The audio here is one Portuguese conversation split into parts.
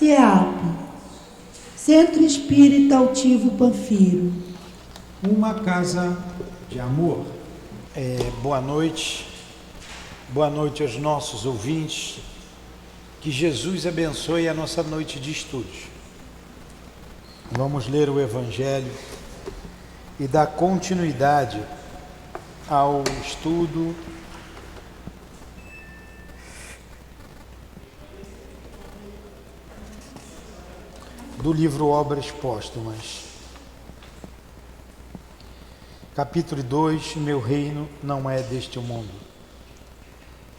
CEAP, Centro Espírita Altivo Panfiro. Uma casa de amor. Boa noite aos nossos ouvintes, que Jesus abençoe a nossa noite de estudos. Vamos ler o Evangelho e dar continuidade ao estudo do livro Obras Póstumas. Capítulo 2, meu reino não é deste mundo.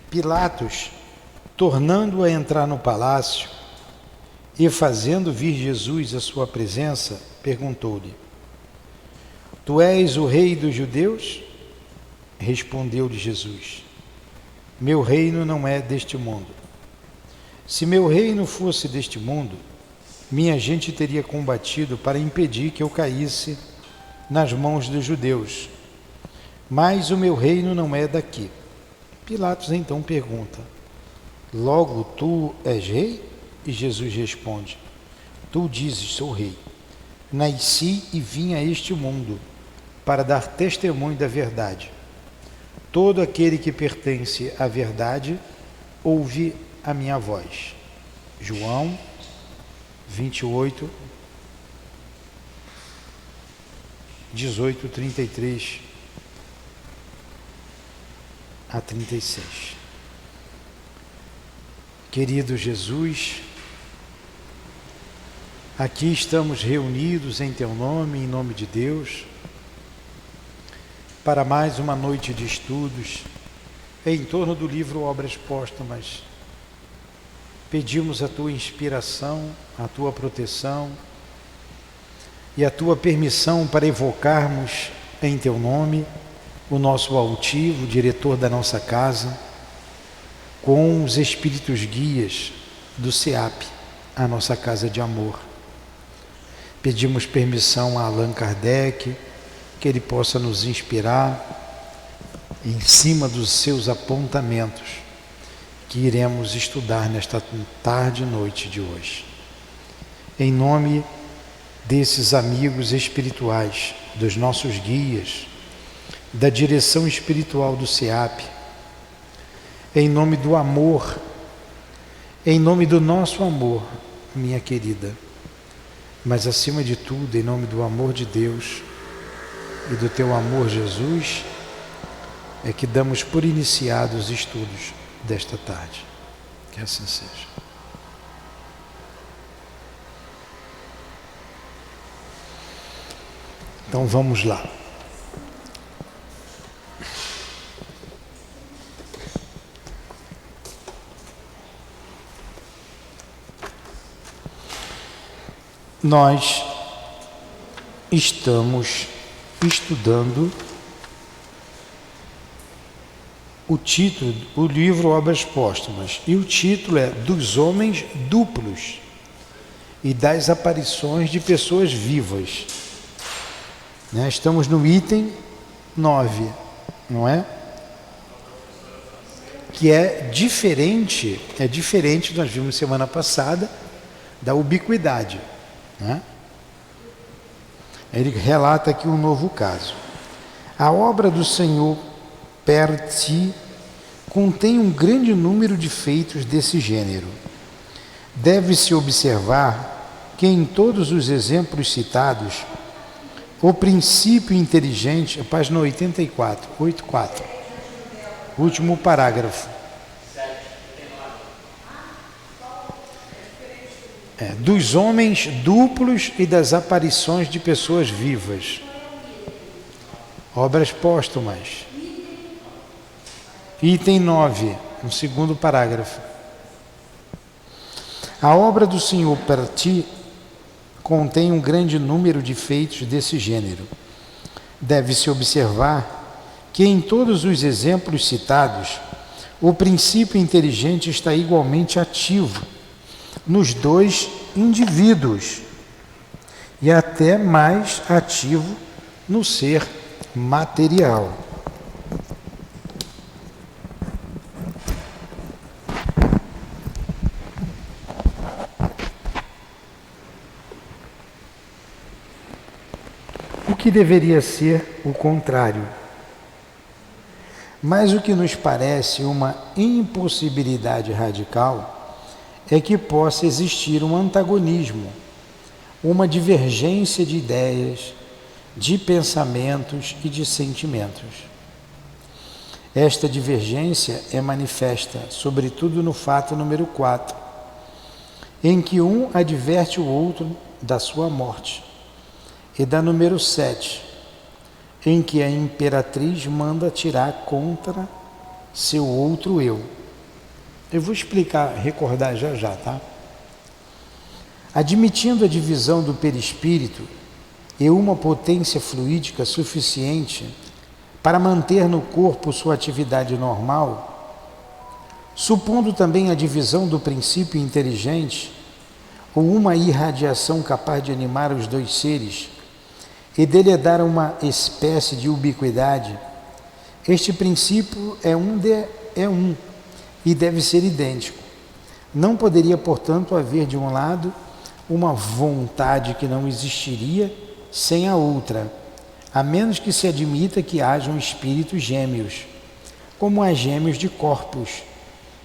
Pilatos, tornando a entrar no palácio e fazendo vir Jesus à sua presença, perguntou-lhe: Tu és o rei dos judeus? Respondeu-lhe Jesus: Meu reino não é deste mundo. Se meu reino fosse deste mundo, minha gente teria combatido para impedir que eu caísse nas mãos dos judeus. Mas o meu reino não é daqui. Pilatos então pergunta: Logo tu és rei? E Jesus responde: Tu dizes, sou rei. Nasci e vim a este mundo para dar testemunho da verdade. Todo aquele que pertence à verdade ouve a minha voz. João 28, 18, 33 a 36. Querido Jesus, aqui estamos reunidos em Teu nome, em nome de Deus, para mais uma noite de estudos em torno do livro Obras Póstumas. Pedimos a Tua inspiração, a Tua proteção e a Tua permissão para evocarmos em Teu nome o nosso altivo, diretor da nossa casa, com os espíritos guias do CEAP, a nossa casa de amor. Pedimos permissão a Allan Kardec, que ele possa nos inspirar em cima dos seus apontamentos, que iremos estudar nesta tarde e noite de hoje. Em nome desses amigos espirituais, dos nossos guias, da direção espiritual do CEAP, em nome do amor, em nome do nosso amor, minha querida, mas acima de tudo, em nome do amor de Deus e do Teu amor, Jesus, é que damos por iniciados os estudos desta tarde. Que assim seja. Então vamos lá. Nós estamos estudando o título, o livro Obras Póstumas, e o título é Dos Homens Duplos e das Aparições de Pessoas Vivas. Estamos no item 9, não é? Que é diferente, nós vimos semana passada, da ubiquidade. Ele relata aqui um novo caso. A obra do Senhor per ti contém um grande número de feitos desse gênero. Deve-se observar que em todos os exemplos citados, o princípio inteligente, página 84, 84, último parágrafo. Dos homens duplos e das aparições de pessoas vivas. Obras póstumas. Item 9, no segundo parágrafo. A obra do Senhor per ti contém um grande número de feitos desse gênero. Deve-se observar que em todos os exemplos citados, o princípio inteligente está igualmente ativo nos dois indivíduos e até mais ativo no ser material. que deveria ser o contrário. Mas o que nos parece uma impossibilidade radical é que possa existir um antagonismo, uma divergência de ideias, de pensamentos e de sentimentos. Esta divergência é manifesta, sobretudo, no fato número 4, em que um adverte o outro da sua morte, e da número 7, em que a imperatriz manda tirar contra seu outro eu. Eu vou explicar, recordar já, tá? Admitindo a divisão do perispírito e uma potência fluídica suficiente para manter no corpo sua atividade normal, supondo também a divisão do princípio inteligente ou uma irradiação capaz de animar os dois seres e dele dar uma espécie de ubiquidade, este princípio é um e deve ser idêntico. Não poderia, portanto, haver de um lado uma vontade que não existiria sem a outra, a menos que se admita que hajam espíritos gêmeos, como há gêmeos de corpos,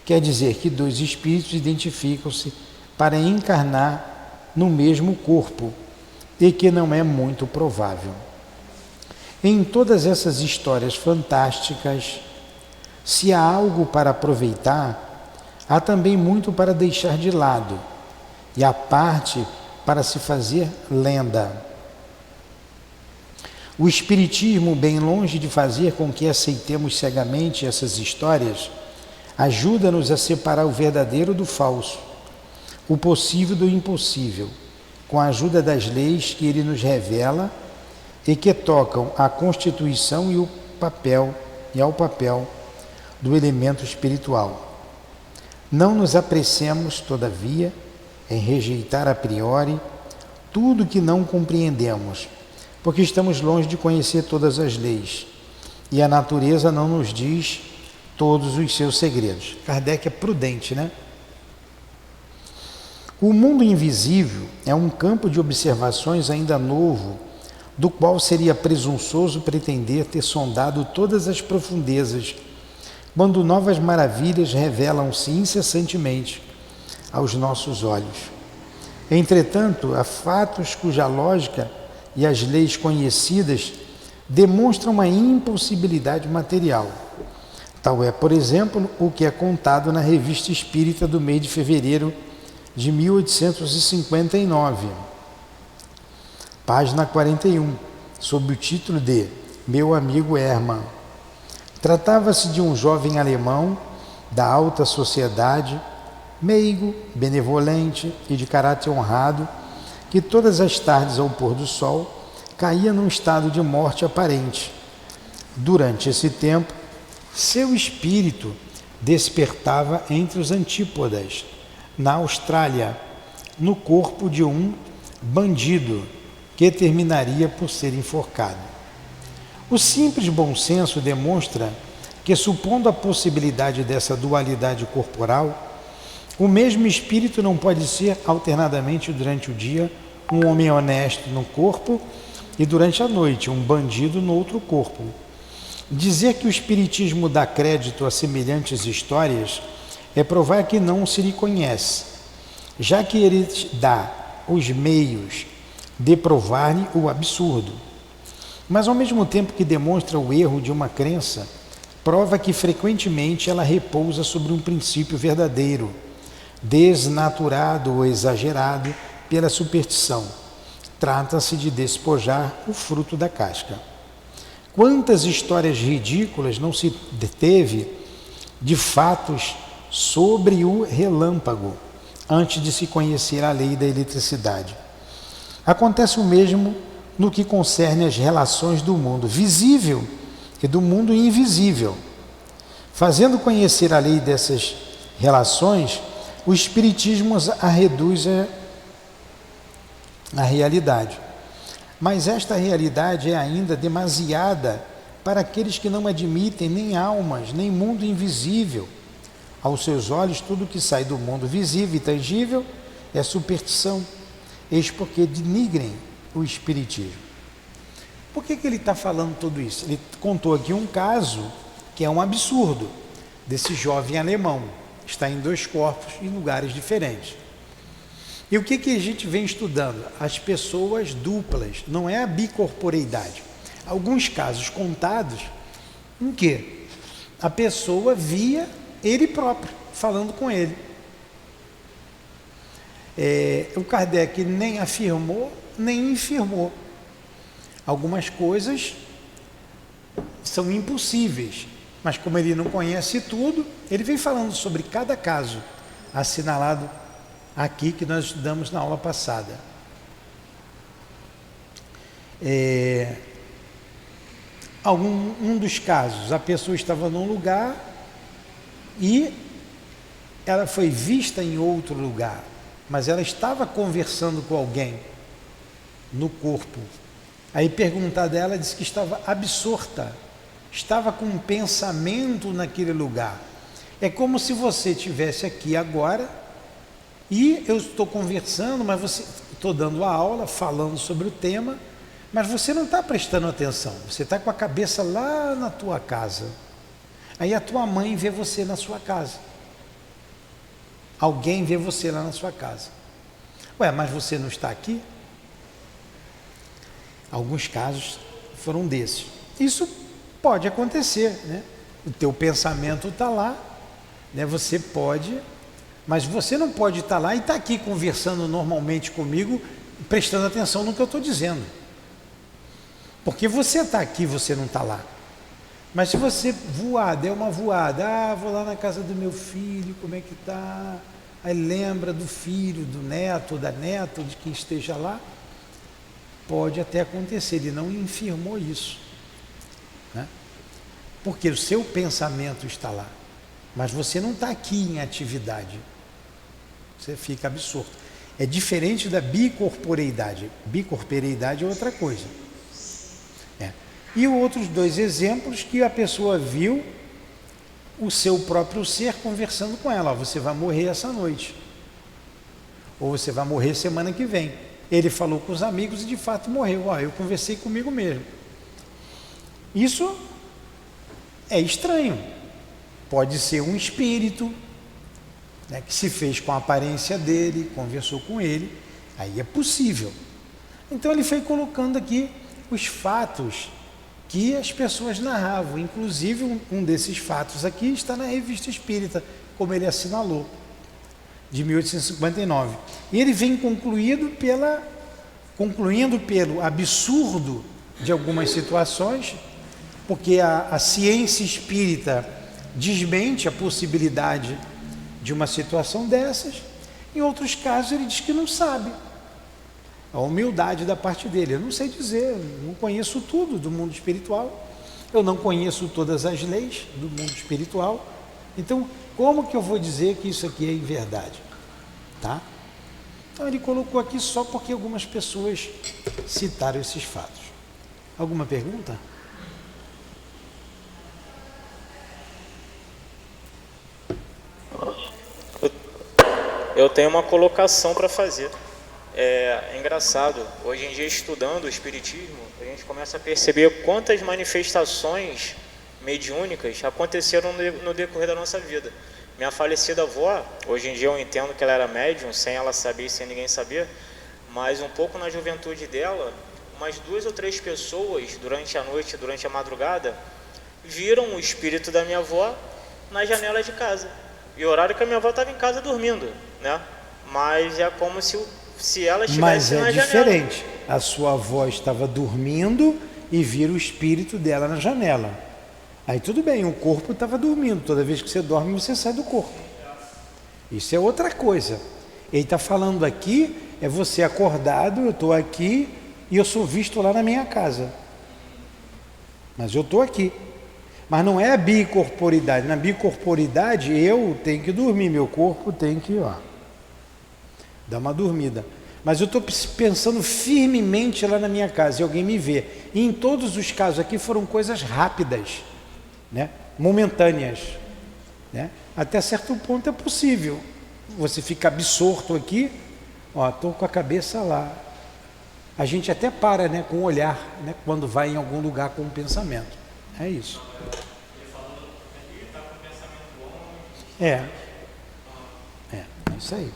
quer dizer que dois espíritos identificam-se para encarnar no mesmo corpo, e que não é muito provável. Em todas essas histórias fantásticas, se há algo para aproveitar, há também muito para deixar de lado, e há parte para se fazer lenda. O Espiritismo, bem longe de fazer com que aceitemos cegamente essas histórias, ajuda-nos a separar o verdadeiro do falso, o possível do impossível, com a ajuda das leis que ele nos revela e que tocam à constituição e ao papel do elemento espiritual. Não nos apressemos, todavia, em rejeitar a priori tudo que não compreendemos, porque estamos longe de conhecer todas as leis e a natureza não nos diz todos os seus segredos. Kardec é prudente, né? O mundo invisível é um campo de observações ainda novo, do qual seria presunçoso pretender ter sondado todas as profundezas, quando novas maravilhas revelam-se incessantemente aos nossos olhos. Entretanto, há fatos cuja lógica e as leis conhecidas demonstram uma impossibilidade material. Tal é, por exemplo, o que é contado na Revista Espírita do mês de fevereiro de 1859, página 41, sob o título de Meu Amigo Hermann. Tratava-se de um jovem alemão da alta sociedade, meigo, benevolente e de caráter honrado, que todas as tardes ao pôr do sol caía num estado de morte aparente. Durante esse tempo, seu espírito despertava entre os antípodas, na Austrália, no corpo de um bandido que terminaria por ser enforcado. O simples bom senso demonstra que, supondo a possibilidade dessa dualidade corporal, o mesmo espírito não pode ser alternadamente durante o dia um homem honesto no corpo e durante a noite um bandido no outro corpo. Dizer que o espiritismo dá crédito a semelhantes histórias é provar que não se lhe conhece, já que ele dá os meios de provar-lhe o absurdo. Mas ao mesmo tempo que demonstra o erro de uma crença, prova que frequentemente ela repousa sobre um princípio verdadeiro, desnaturado ou exagerado pela superstição. Trata-se de despojar o fruto da casca. Quantas histórias ridículas não se deteve de fatos sobre o relâmpago, antes de se conhecer a lei da eletricidade. Acontece o mesmo no que concerne às relações do mundo visível e do mundo invisível. Fazendo conhecer a lei dessas relações, o Espiritismo a reduz à realidade. Mas esta realidade é ainda demasiada para aqueles que não admitem nem almas, nem mundo invisível. Aos seus olhos, tudo que sai do mundo visível e tangível é superstição, eis porque denigrem o Espiritismo. Por que ele está falando tudo isso? Ele contou aqui um caso que é um absurdo, desse jovem alemão, está em 2 corpos em lugares diferentes. E o que a gente vem estudando? As pessoas duplas, não é a bicorporeidade. Alguns casos contados em que a pessoa via ele próprio, falando com ele. O Kardec nem afirmou, nem infirmou. Algumas coisas são impossíveis, mas como ele não conhece tudo, ele vem falando sobre cada caso assinalado aqui que nós estudamos na aula passada. Um dos casos, a pessoa estava num lugar e ela foi vista em outro lugar, mas ela estava conversando com alguém no corpo. Aí perguntar dela, ela disse que estava absorta, estava com um pensamento naquele lugar. É como se você estivesse aqui agora e eu estou conversando, mas estou dando a aula, falando sobre o tema, mas você não está prestando atenção, você está com a cabeça lá na tua casa. Aí a tua mãe vê você na sua casa. Alguém vê você lá na sua casa. Ué, mas você não está aqui? Alguns casos foram desses. Isso pode acontecer, né? O teu pensamento está lá, né? Você pode, mas você não pode estar lá e estar aqui conversando normalmente comigo, prestando atenção no que eu estou dizendo. Porque você está aqui, você não está lá. Mas se você voar, der uma voada, vou lá na casa do meu filho, como é que está? Aí lembra do filho, do neto, da neta, de quem esteja lá. Pode até acontecer, ele não infirmou isso, né? Porque o seu pensamento está lá, mas você não está aqui em atividade, você fica absorto. É diferente da bicorporeidade. Bicorporeidade é outra coisa. E outros 2 exemplos que a pessoa viu o seu próprio ser conversando com ela: você vai morrer essa noite, ou você vai morrer semana que vem. Ele falou com os amigos e de fato morreu. Eu conversei comigo mesmo. Isso é estranho. Pode ser um espírito, né, que se fez com a aparência dele, conversou com ele. Aí é possível. Então ele foi colocando aqui os fatos que as pessoas narravam. Inclusive um desses fatos aqui está na Revista Espírita, como ele assinalou, de 1859. E ele vem concluindo pelo absurdo de algumas situações, porque a ciência espírita desmente a possibilidade de uma situação dessas. Em outros casos ele diz que não sabe. A humildade da parte dele: eu não sei dizer, não conheço tudo do mundo espiritual, eu não conheço todas as leis do mundo espiritual, então como que eu vou dizer que isso aqui é em verdade? Tá? Então ele colocou aqui só porque algumas pessoas citaram esses fatos. Alguma pergunta? Eu tenho uma colocação para fazer. É engraçado, hoje em dia, estudando o Espiritismo, a gente começa a perceber quantas manifestações mediúnicas aconteceram no decorrer da nossa vida. Minha falecida avó, hoje em dia eu entendo que ela era médium, sem ela saber e sem ninguém saber, mas um pouco na juventude dela, umas 2 ou 3 pessoas, durante a noite, durante a madrugada, viram o espírito da minha avó na janela de casa. E o horário que a minha avó estava em casa dormindo, né? Mas é como se ela estivesse na janela. Mas é diferente. A sua avó estava dormindo e vira o espírito dela na janela. Aí tudo bem, o corpo estava dormindo. Toda vez que você dorme, você sai do corpo. Isso é outra coisa. Ele está falando aqui, é você acordado, eu estou aqui e eu sou visto lá na minha casa. Mas eu estou aqui. Mas não é a bicorporidade. Na bicorporidade eu tenho que dormir, meu corpo tem que dar uma dormida. Mas eu estou pensando firmemente lá na minha casa e alguém me vê. E em todos os casos aqui foram coisas rápidas, né? Momentâneas, né? Até certo ponto é possível. Você fica absorto aqui, estou com a cabeça lá. A gente até para, né, com o olhar, né, quando vai em algum lugar com o pensamento. É isso. É isso aí.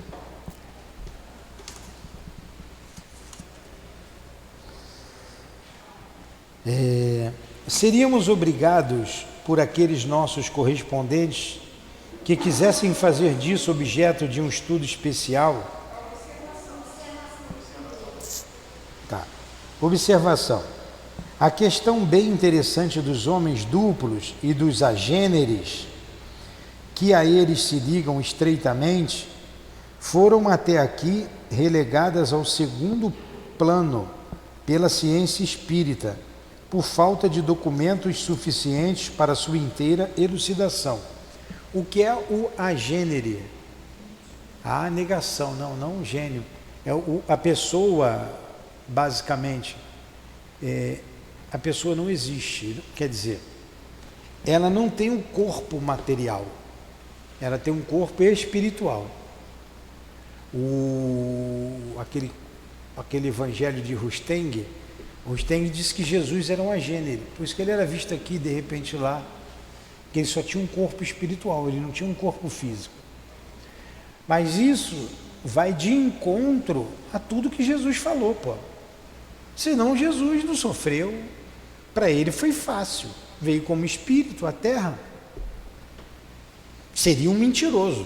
Seríamos obrigados por aqueles nossos correspondentes que quisessem fazer disso objeto de um estudo especial. Tá. Observação. A questão bem interessante dos homens duplos e dos agêneres, que a eles se ligam estreitamente, foram até aqui relegadas ao segundo plano pela ciência espírita, por falta de documentos suficientes para sua inteira elucidação. O que é o agênere? A negação, não o gênio. É a pessoa, basicamente, a pessoa não existe, quer dizer, ela não tem um corpo material, ela tem um corpo espiritual. Aquele evangelho de Rusteng disse que Jesus era um agênere, por isso que ele era visto aqui, de repente lá, que ele só tinha um corpo espiritual, ele não tinha um corpo físico. Mas isso vai de encontro a tudo que Jesus falou, pô. Senão Jesus não sofreu, para ele foi fácil, veio como espírito à Terra. Seria um mentiroso.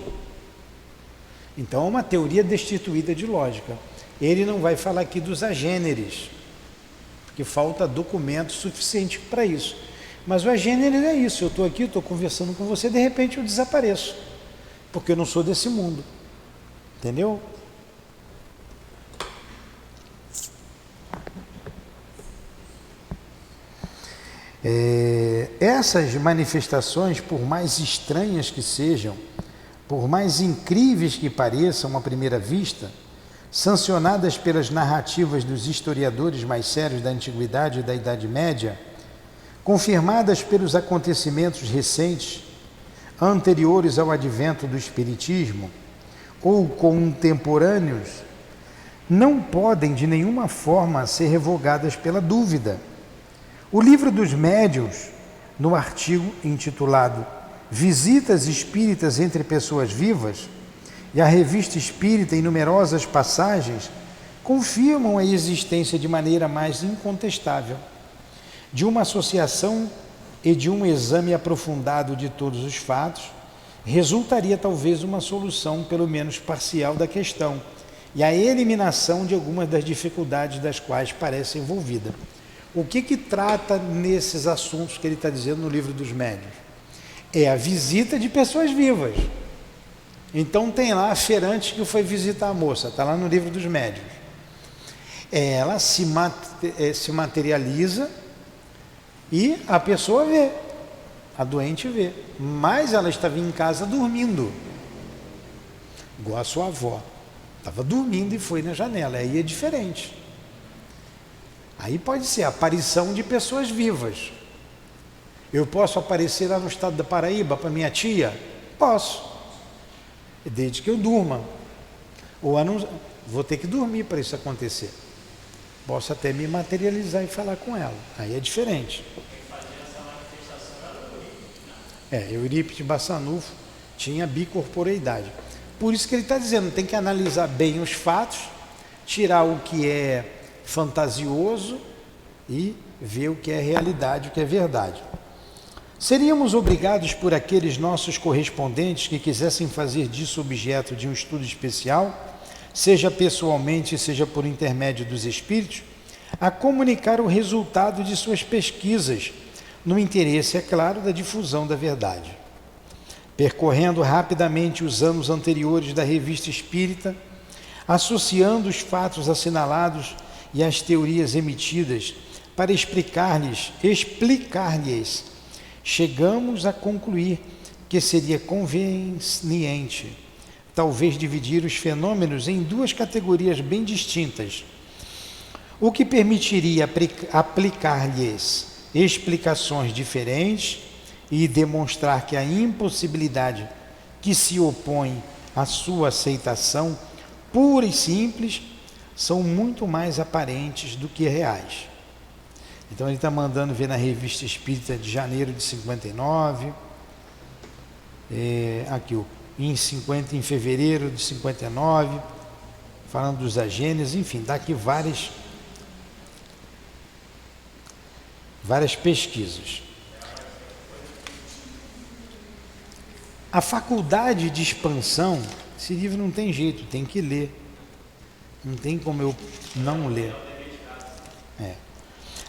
Então é uma teoria destituída de lógica. Ele não vai falar aqui dos agêneres, porque falta documento suficiente para isso. Mas o agênere é isso, eu estou aqui, estou conversando com você, de repente eu desapareço, porque eu não sou desse mundo. Entendeu? Essas manifestações, por mais estranhas que sejam, por mais incríveis que pareçam à primeira vista, sancionadas pelas narrativas dos historiadores mais sérios da Antiguidade e da Idade Média, confirmadas pelos acontecimentos recentes, anteriores ao advento do Espiritismo, ou contemporâneos, não podem de nenhuma forma ser revogadas pela dúvida. O Livro dos Médiuns, no artigo intitulado Visitas Espíritas entre Pessoas Vivas, e a Revista Espírita, em numerosas passagens, confirmam a existência de maneira mais incontestável de uma associação e de um exame aprofundado de todos os fatos, resultaria talvez uma solução, pelo menos parcial, da questão e a eliminação de algumas das dificuldades das quais parece envolvida. O que trata nesses assuntos que ele está dizendo no Livro dos Médiuns? É a visita de pessoas vivas. Então tem lá a feirante que foi visitar a moça, está lá no Livro dos Médiuns. Ela se materializa e a pessoa vê, a doente vê, mas ela estava em casa dormindo, igual a sua avó, estava dormindo e foi na janela, aí é diferente. Aí pode ser a aparição de pessoas vivas. Eu posso aparecer lá no estado da Paraíba para minha tia? Posso, desde que eu durma, ou vou ter que dormir para isso acontecer. Posso até me materializar e falar com ela, aí é diferente. Eurípides Bassanufo tinha bicorporeidade. Por isso que ele está dizendo, tem que analisar bem os fatos, tirar o que é fantasioso e ver o que é realidade, o que é verdade. Seríamos obrigados por aqueles nossos correspondentes que quisessem fazer disso objeto de um estudo especial, seja pessoalmente, seja por intermédio dos espíritos, a comunicar o resultado de suas pesquisas, no interesse, é claro, da difusão da verdade. Percorrendo rapidamente os anos anteriores da Revista Espírita, associando os fatos assinalados e as teorias emitidas para explicar-lhes, chegamos a concluir que seria conveniente, talvez, dividir os fenômenos em duas categorias bem distintas, o que permitiria aplicar-lhes explicações diferentes e demonstrar que a impossibilidade que se opõe à sua aceitação pura e simples são muito mais aparentes do que reais. Então ele está mandando ver na Revista Espírita de janeiro de 59, aqui em fevereiro de 59, falando dos agênios, enfim, dá aqui várias pesquisas. A faculdade de expansão, esse livro não tem jeito, tem que ler. Não tem como eu não ler.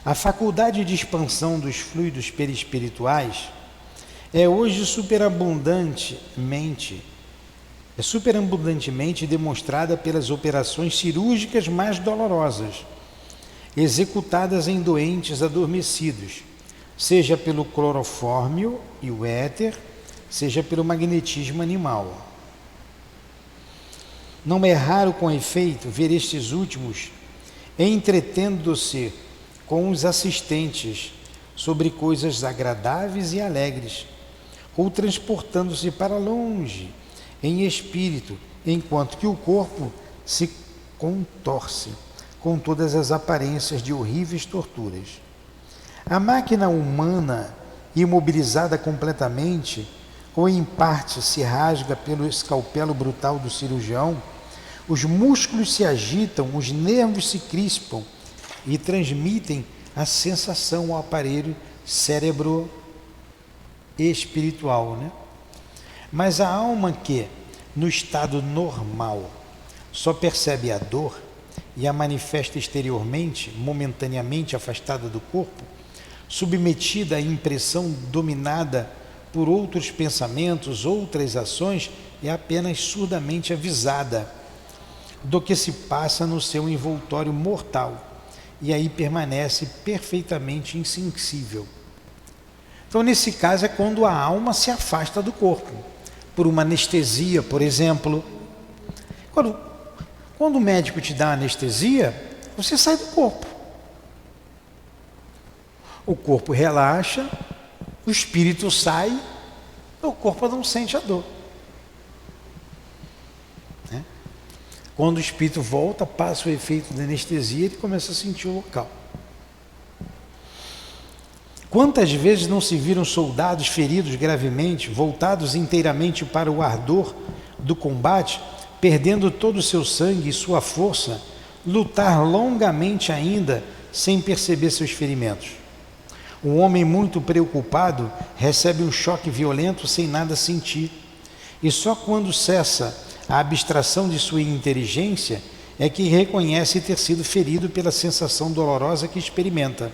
A faculdade de expansão dos fluidos perispirituais é hoje superabundantemente demonstrada pelas operações cirúrgicas mais dolorosas, executadas em doentes adormecidos, seja pelo clorofórmio e o éter, seja pelo magnetismo animal. Não é raro, com efeito, ver estes últimos entretendo-se com os assistentes sobre coisas agradáveis e alegres, ou transportando-se para longe em espírito, enquanto que o corpo se contorce com todas as aparências de horríveis torturas. A máquina humana, imobilizada completamente, ou em parte se rasga pelo escalpelo brutal do cirurgião, os músculos se agitam, os nervos se crispam e transmitem a sensação ao aparelho cérebro espiritual, né? Mas a alma que, no estado normal, só percebe a dor e a manifesta exteriormente, momentaneamente afastada do corpo, submetida à impressão dominada por outros pensamentos, outras ações, é apenas surdamente avisada do que se passa no seu envoltório mortal, e aí permanece perfeitamente insensível. Então, nesse caso, é quando a alma se afasta do corpo, por uma anestesia, por exemplo. Quando o médico te dá anestesia, você sai do corpo. O corpo relaxa, o espírito sai, o corpo não sente a dor. Quando o espírito volta, passa o efeito da anestesia, ele começa a sentir o local. Quantas vezes não se viram soldados feridos gravemente, voltados inteiramente para o ardor do combate, perdendo todo o seu sangue e sua força, lutar longamente ainda, sem perceber seus ferimentos. Um homem muito preocupado recebe um choque violento sem nada sentir, e só quando cessa a abstração de sua inteligência é que reconhece ter sido ferido pela sensação dolorosa que experimenta.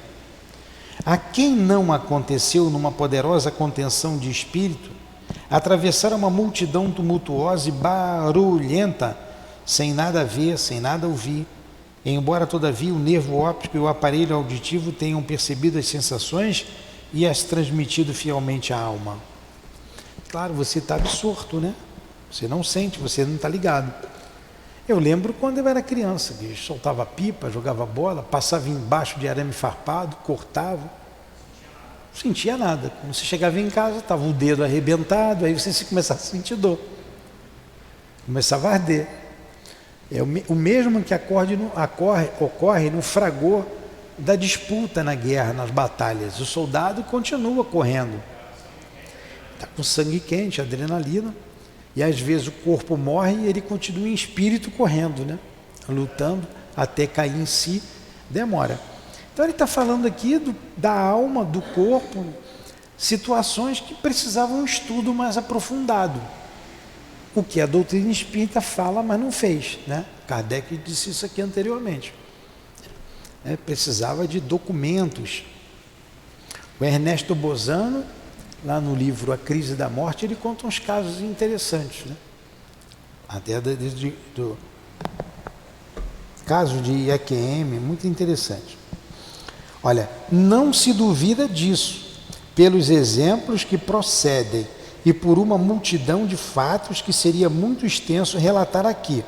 A quem não aconteceu, numa poderosa contenção de espírito, atravessar uma multidão tumultuosa e barulhenta, sem nada ver, sem nada ouvir, embora todavia o nervo óptico e o aparelho auditivo tenham percebido as sensações e as transmitido fielmente à alma? Claro, você está absorto, né? Você não sente, você não está ligado. Eu lembro quando eu era criança, que soltava pipa, jogava bola, passava embaixo de arame farpado, cortava. Não sentia nada. Quando você chegava em casa, estava o dedo arrebentado, aí você começava a sentir dor. Começava a arder. É o mesmo que ocorre no fragor da disputa na guerra, nas batalhas. O soldado continua correndo. Está com sangue quente, adrenalina. E às vezes o corpo morre e ele continua em espírito correndo, né? Lutando até cair em si, demora. Então ele está falando aqui da alma, do corpo, situações que precisavam um estudo mais aprofundado. O que a doutrina espírita fala, mas não fez, né? Kardec disse isso aqui anteriormente. Precisava de documentos. O Ernesto Bozano, lá no livro A Crise da Morte, ele conta uns casos interessantes, né? Até do caso de IAQM, muito interessante. Olha, não se duvida disso, pelos exemplos que procedem e por uma multidão de fatos que seria muito extenso relatar aqui,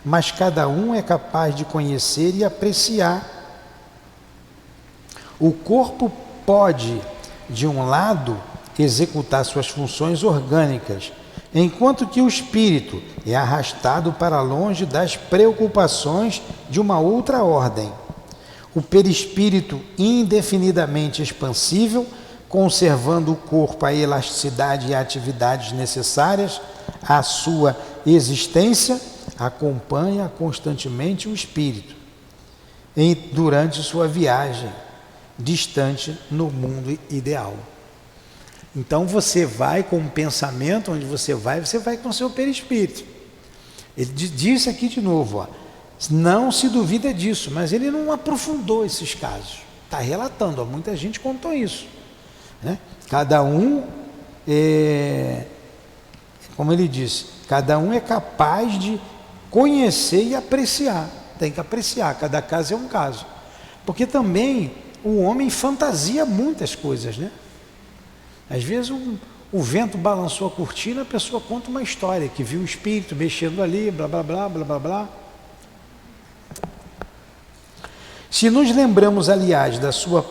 mas cada um é capaz de conhecer e apreciar. O corpo pode, de um lado, executar suas funções orgânicas, enquanto que o espírito é arrastado para longe das preocupações de uma outra ordem. O perispírito indefinidamente expansível, conservando o corpo a elasticidade e atividades necessárias à sua existência, acompanha constantemente o espírito durante sua viagem distante no mundo ideal. Então você vai com um pensamento, onde você vai com o seu perispírito. Ele disse aqui de novo, ó, não se duvida disso, mas ele não aprofundou esses casos. Está relatando, ó, muita gente contou isso, né? Cada um, como ele disse, cada um é capaz de conhecer e apreciar. Tem que apreciar, cada caso é um caso. Porque também o homem fantasia muitas coisas, né? Às vezes o vento balançou a cortina, a pessoa conta uma história, que viu o espírito mexendo ali, blá, blá, blá, blá, blá, blá. Se nos lembramos, aliás, da sua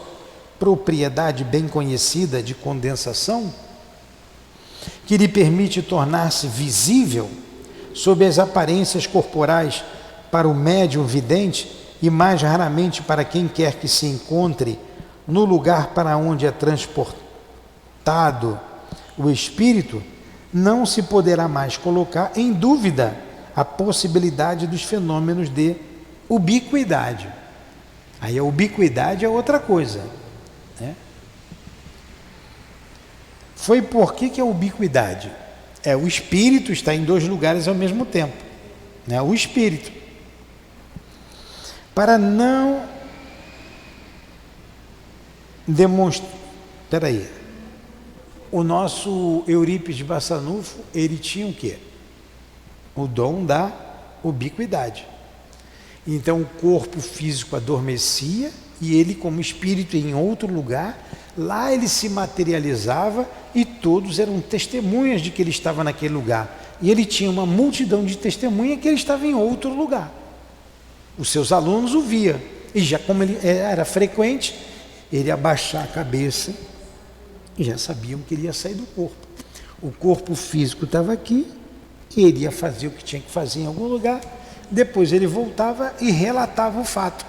propriedade bem conhecida de condensação, que lhe permite tornar-se visível sob as aparências corporais para o médium vidente e mais raramente para quem quer que se encontre no lugar para onde é transportado o espírito, não se poderá mais colocar em dúvida a possibilidade dos fenômenos de ubiquidade. Aí a ubiquidade é outra coisa, né? Foi por que a ubiquidade? O espírito está em dois lugares ao mesmo tempo, né? O espírito. Para não demonstrar... Espera aí. O nosso Eurípides de Bassanufo, ele tinha o quê? O dom da ubiquidade. Então o corpo físico adormecia e ele, como espírito em outro lugar, lá ele se materializava e todos eram testemunhas de que ele estava naquele lugar. E ele tinha uma multidão de testemunhas que ele estava em outro lugar. Os seus alunos o via, e já como ele era frequente, ele abaixar a cabeça e já sabiam que ele ia sair do corpo. O corpo físico estava aqui, e ele ia fazer o que tinha que fazer em algum lugar, depois ele voltava e relatava o fato.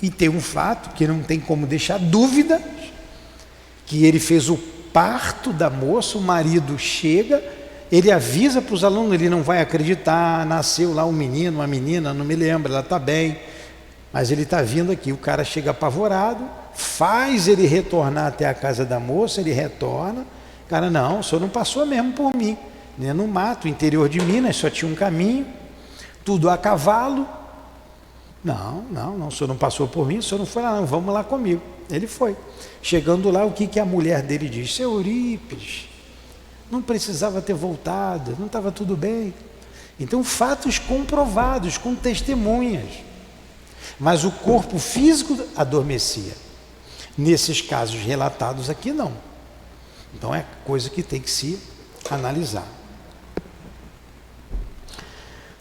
E tem um fato que não tem como deixar dúvida, que ele fez o parto da moça, o marido chega, ele avisa para os alunos, ele não vai acreditar, nasceu lá um menino, uma menina, não me lembro, ela está bem, mas ele está vindo aqui. O cara chega apavorado, faz ele retornar até a casa da moça, ele retorna, o cara, não, o senhor não passou mesmo por mim, né? No mato, interior de Minas, só tinha um caminho, tudo a cavalo. Não, o senhor não passou por mim, o senhor não foi lá não, vamos lá comigo. Ele foi. Chegando lá, o que a mulher dele diz? Seu Eurípides, não precisava ter voltado, não estava tudo bem. Então, fatos comprovados, com testemunhas. Mas o corpo físico adormecia. Nesses casos relatados aqui, não. Então, é coisa que tem que se analisar.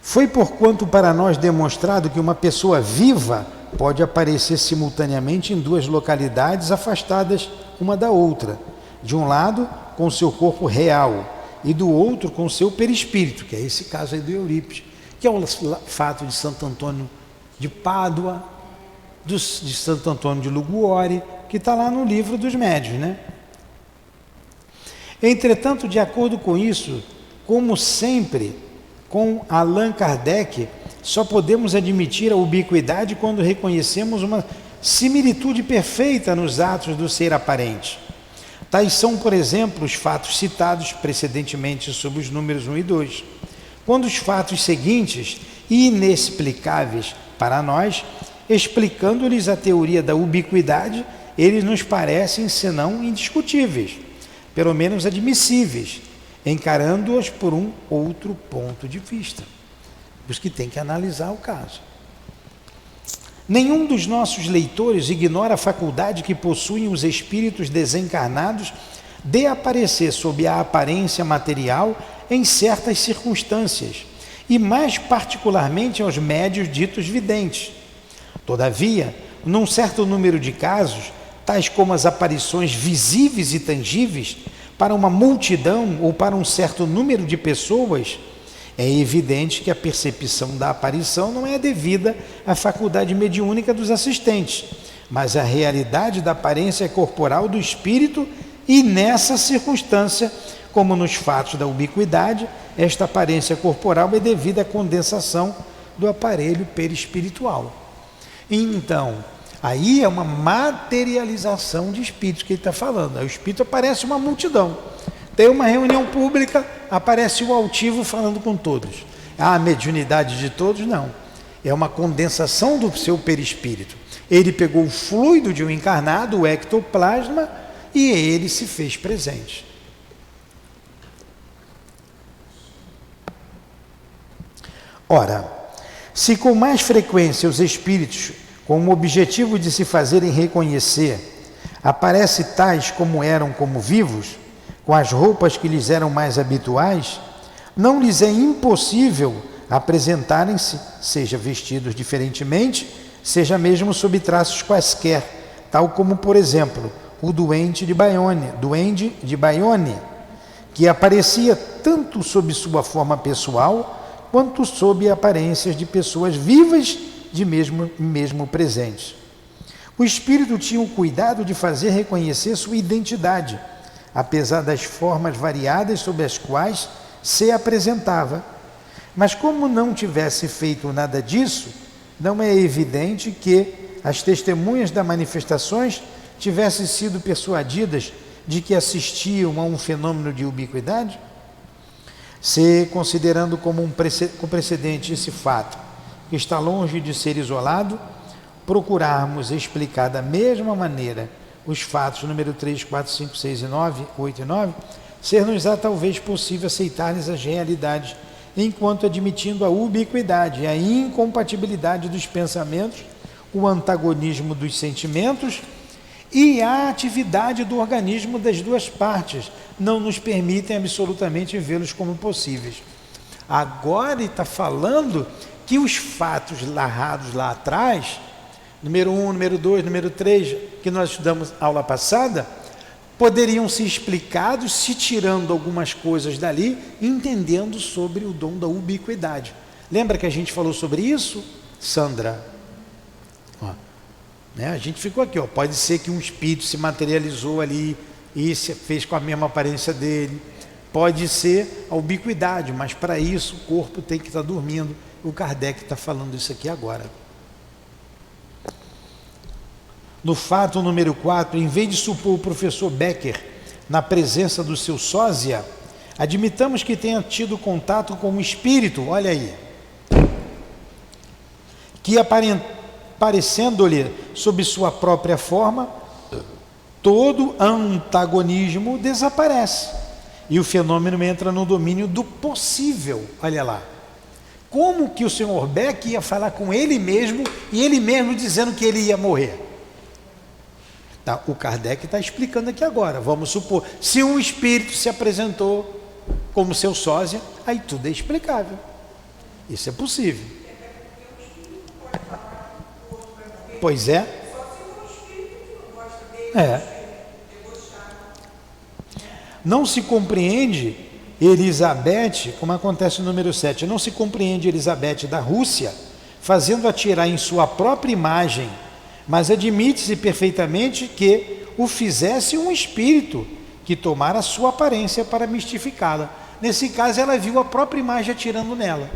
Foi porquanto para nós demonstrado que uma pessoa viva pode aparecer simultaneamente em duas localidades afastadas uma da outra. De um lado, com seu corpo real, e do outro, com seu perispírito, que é esse caso aí do Eurípides, que é o fato de Santo Antônio de Pádua, de Santo Antônio de Liguori, que está lá no livro dos médiuns, né? Entretanto, de acordo com isso, como sempre, com Allan Kardec, só podemos admitir a ubiquidade quando reconhecemos uma similitude perfeita nos atos do ser aparente. Tais são, por exemplo, os fatos citados precedentemente sob os números 1 e 2. Quando os fatos seguintes, inexplicáveis para nós, explicando-lhes a teoria da ubiquidade, eles nos parecem, senão indiscutíveis, pelo menos admissíveis, encarando-os por um outro ponto de vista. Os que tem que analisar o caso. Nenhum dos nossos leitores ignora a faculdade que possuem os espíritos desencarnados de aparecer sob a aparência material em certas circunstâncias, e mais particularmente aos médios ditos videntes. Todavia, num certo número de casos, tais como as aparições visíveis e tangíveis, Para uma multidão ou para um certo número de pessoas, é evidente que a percepção da aparição não é devida à faculdade mediúnica dos assistentes, mas à realidade da aparência corporal do espírito, e nessa circunstância, como nos fatos da ubiquidade, esta aparência corporal é devida à condensação do aparelho perispiritual. Então, aí é uma materialização de espíritos que ele está falando. O espírito aparece uma multidão. Tem uma reunião pública, aparece o altivo falando com todos. A mediunidade de todos, não. É uma condensação do seu perispírito. Ele pegou o fluido de um encarnado, o ectoplasma, e ele se fez presente. Ora, se com mais frequência os espíritos, com o objetivo de se fazerem reconhecer, aparecem tais como eram como vivos, com as roupas que lhes eram mais habituais, não lhes é impossível apresentarem-se, seja vestidos diferentemente, seja mesmo sob traços quaisquer, tal como, por exemplo, o duende de Bayonne, que aparecia tanto sob sua forma pessoal, quanto sob aparências de pessoas vivas de mesmo presentes. O espírito tinha o cuidado de fazer reconhecer sua identidade, apesar das formas variadas sob as quais se apresentava. Mas como não tivesse feito nada disso, não é evidente que as testemunhas das manifestações tivessem sido persuadidas de que assistiam a um fenômeno de ubiquidade? Se, considerando como com precedente esse fato, que está longe de ser isolado, procurarmos explicar da mesma maneira os fatos número 3, 4, 5, 6 e 9, 8 e 9, ser-nos-á talvez possível aceitar-lhes as realidades, enquanto admitindo a ubiquidade, a incompatibilidade dos pensamentos, o antagonismo dos sentimentos e a atividade do organismo das duas partes não nos permitem absolutamente vê-los como possíveis. Agora ele está falando que os fatos narrados lá atrás, número 1, número 2, número 3, que nós estudamos aula passada, poderiam ser explicados se tirando algumas coisas dali, entendendo sobre o dom da ubiquidade. Lembra que a gente falou sobre isso, Sandra? Ó, né? A gente ficou aqui, ó. Pode ser que um espírito se materializou ali e se fez com a mesma aparência dele. Pode ser a ubiquidade, mas para isso o corpo tem que estar dormindo. O Kardec está falando isso aqui agora. No fato número 4, em vez de supor o professor Becker na presença do seu sósia, admitamos que tenha tido contato com um espírito, olha aí, que aparecendo-lhe sob sua própria forma, todo antagonismo desaparece e o fenômeno entra no domínio do possível. Olha lá, como que o senhor Beck ia falar com ele mesmo e ele mesmo dizendo que ele ia morrer? Tá, o Kardec está explicando aqui agora. Vamos supor, se um espírito se apresentou como seu sósia, aí tudo é explicável. Isso é possível. Pois é. Não se compreende Elizabeth, como acontece no número 7, não se compreende Elizabeth da Rússia fazendo atirar em sua própria imagem, mas admite-se perfeitamente que o fizesse um espírito que tomara sua aparência para mistificá-la. Nesse caso, ela viu a própria imagem atirando nela.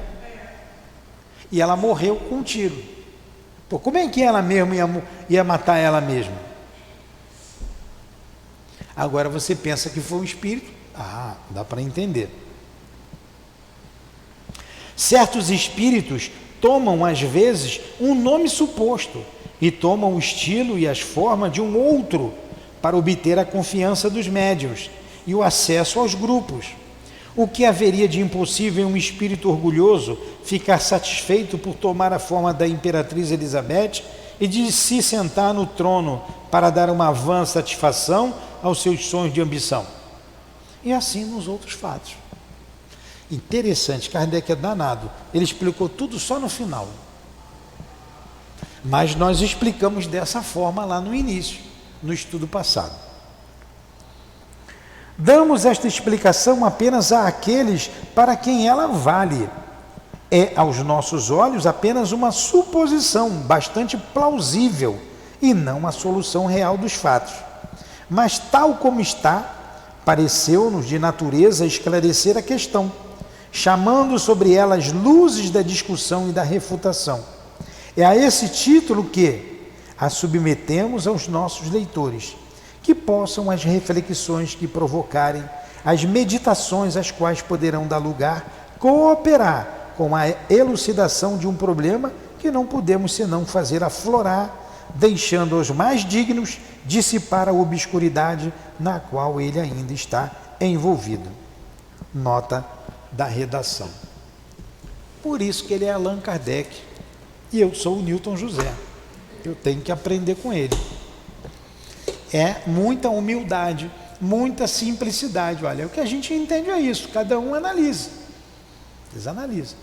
E ela morreu com um tiro. Pô, como é que ela mesma ia matar ela mesma? Agora você pensa que foi um espírito? Ah, dá para entender. Certos espíritos tomam, às vezes, um nome suposto e tomam o estilo e as formas de um outro para obter a confiança dos médiuns e o acesso aos grupos. O que haveria de impossível em um espírito orgulhoso ficar satisfeito por tomar a forma da imperatriz Elizabeth e de se sentar no trono para dar uma vã satisfação aos seus sonhos de ambição? E assim nos outros fatos. Interessante, Kardec é danado. Ele explicou tudo só no final. Mas nós explicamos dessa forma lá no início, no estudo passado. Damos esta explicação apenas àqueles para quem ela vale. É, aos nossos olhos, apenas uma suposição bastante plausível e não a solução real dos fatos. Mas, tal como está, pareceu-nos de natureza esclarecer a questão, chamando sobre ela as luzes da discussão e da refutação. É a esse título que a submetemos aos nossos leitores, que possam as reflexões que provocarem, as meditações às quais poderão dar lugar, cooperar com a elucidação de um problema que não podemos senão fazer aflorar, deixando os mais dignos dissipar a obscuridade na qual ele ainda está envolvido. Nota da redação. Por isso que ele é Allan Kardec e eu sou o Newton José. Eu tenho que aprender com ele. É muita humildade, muita simplicidade. Olha, o que a gente entende é isso, cada um analisa. Eles analisam.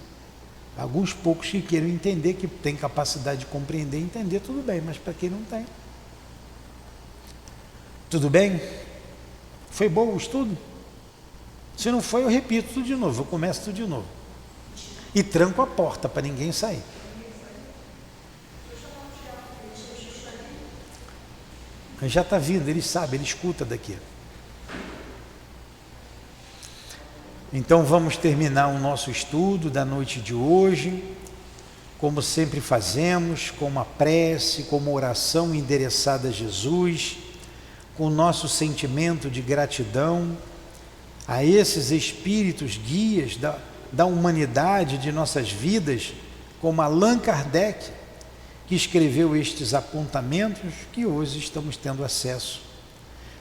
Alguns poucos que queiram entender, que tem capacidade de compreender e entender, tudo bem, mas para quem não tem. Tudo bem? Foi bom o estudo? Se não foi, eu repito tudo de novo, eu começo tudo de novo. E tranco a porta para ninguém sair. Ele já está vindo, ele sabe, ele escuta daqui. Então vamos terminar o nosso estudo da noite de hoje, como sempre fazemos, com uma prece, com uma oração endereçada a Jesus, com o nosso sentimento de gratidão a esses espíritos guias da humanidade, de nossas vidas, como Allan Kardec, que escreveu estes apontamentos que hoje estamos tendo acesso.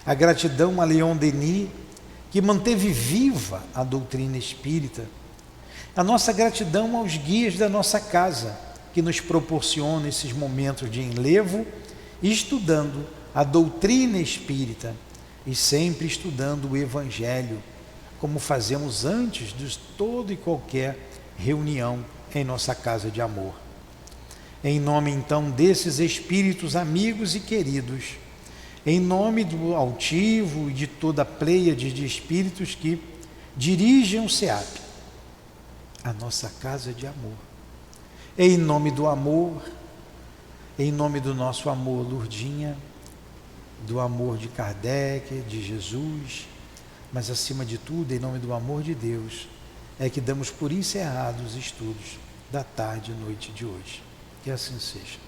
A gratidão a Leon Denis, que manteve viva a doutrina espírita. A nossa gratidão aos guias da nossa casa, que nos proporcionam esses momentos de enlevo, estudando a doutrina espírita e sempre estudando o Evangelho, como fazemos antes de toda e qualquer reunião em nossa casa de amor. Em nome então desses espíritos amigos e queridos, em nome do altivo e de toda a pleiade de espíritos que dirigem o SEAP, a nossa casa de amor, em nome do amor, em nome do nosso amor, Lourdinha, do amor de Kardec, de Jesus, mas acima de tudo, em nome do amor de Deus, é que damos por encerrados os estudos da tarde e noite de hoje. Que assim seja.